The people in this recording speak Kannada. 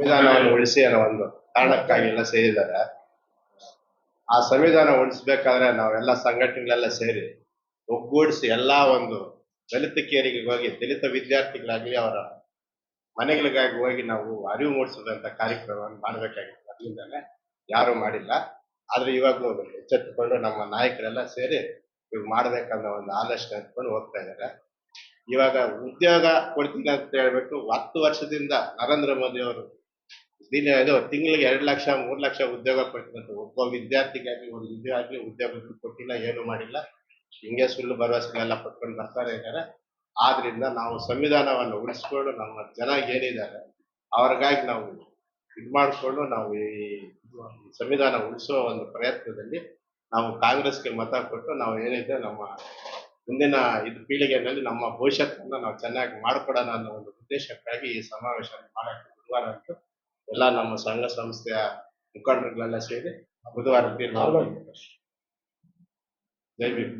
ಸಂವಿಧಾನವನ್ನು ಉಳಿಸಿ ಅನ್ನೋ ಒಂದು ಕಾರಣಕ್ಕಾಗಿ ಎಲ್ಲ ಸೇರಿದ್ದಾರೆ. ಆ ಸಂವಿಧಾನ ಉಳಿಸ್ಬೇಕಾದ್ರೆ ನಾವೆಲ್ಲ ಸಂಘಟನೆಗಳೆಲ್ಲ ಸೇರಿ ಒಗ್ಗೂಡಿಸಿ ಎಲ್ಲಾ ಒಂದು ದಲಿತ ಕೇರಿಗೆ ಹೋಗಿ ದಲಿತ ವಿದ್ಯಾರ್ಥಿಗಳಾಗ್ಲಿ ಅವರ ಮನೆಗಳಿಗಾಗಿ ಹೋಗಿ ನಾವು ಅರಿವು ಮೂಡಿಸೋದಂತ ಕಾರ್ಯಕ್ರಮವನ್ನು ಮಾಡಬೇಕಾಗಿತ್ತು. ಅದರಿಂದಲೇ ಯಾರು ಮಾಡಿಲ್ಲ. ಆದ್ರೆ ಇವಾಗಲೂ ಎಚ್ಚೆತ್ತುಕೊಂಡು ನಮ್ಮ ನಾಯಕರೆಲ್ಲ ಸೇರಿ ಇವ್ ಮಾಡ್ಬೇಕನ್ನೋ ಒಂದು ಆಲೋಚನೆ ಇಟ್ಕೊಂಡು ಹೋಗ್ತಾ ಇದ್ದಾರೆ. ಇವಾಗ ಉದ್ಯೋಗ ಕೊಡ್ತೀನಿ ಅಂತ ಹೇಳ್ಬಿಟ್ಟು 10 ವರ್ಷದಿಂದ ನರೇಂದ್ರ ಮೋದಿ ಅವರು ಇದು ತಿಂಗಳಿಗೆ 2 ಲಕ್ಷ 3 ಲಕ್ಷ ಉದ್ಯೋಗ ಕೊಡ್ತೀನಿ ಒಬ್ಬ ವಿದ್ಯಾರ್ಥಿಗಾಗಿ ಒಂದು ವಿದ್ಯಾರ್ಥಿ ಉದ್ಯೋಗ ಕೊಟ್ಟಿಲ್ಲ, ಏನು ಮಾಡಿಲ್ಲ. ಹಿಂಗೆ ಸುಳ್ಳು ಭರವಸೆಗಳೆಲ್ಲ ಪಟ್ಕೊಂಡು ಬರ್ತಾರೆ ಇದ್ದಾರೆ. ಆದ್ರಿಂದ ನಾವು ಸಂವಿಧಾನವನ್ನು ಉಳಿಸ್ಕೊಂಡು ನಮ್ಮ ಜನ ಏನಿದ್ದಾರೆ ಅವ್ರಿಗಾಗಿ ನಾವು ಇದ್ ಮಾಡ್ಕೊಂಡು ನಾವು ಈ ಸಂವಿಧಾನ ಉಳಿಸುವ ಒಂದು ಪ್ರಯತ್ನದಲ್ಲಿ ನಾವು ಕಾಂಗ್ರೆಸ್ಗೆ ಮತ ಕೊಟ್ಟು ನಾವು ಏನಿದೆ ನಮ್ಮ ಮುಂದಿನ ಇದು ಪೀಳಿಗೆಯಲ್ಲಿ ನಮ್ಮ ಭವಿಷ್ಯತ್ತನ್ನ ನಾವು ಚೆನ್ನಾಗಿ ಮಾಡ್ಕೊಡೋಣ ಅನ್ನೋ ಒಂದು ಉದ್ದೇಶಕ್ಕಾಗಿ ಈ ಸಮಾವೇಶ ಮಾಡಕ್ಕೆ ಬುಧವಾರ ಅಂತೂ ಎಲ್ಲ ನಮ್ಮ ಸಂಘ ಸಂಸ್ಥೆಯ ಮುಖಂಡರುಗಳೆಲ್ಲ ಸೇರಿ ಬುಧವಾರ ತೀರ್ಮಾನ. ಜೈ ಭೀಮ್.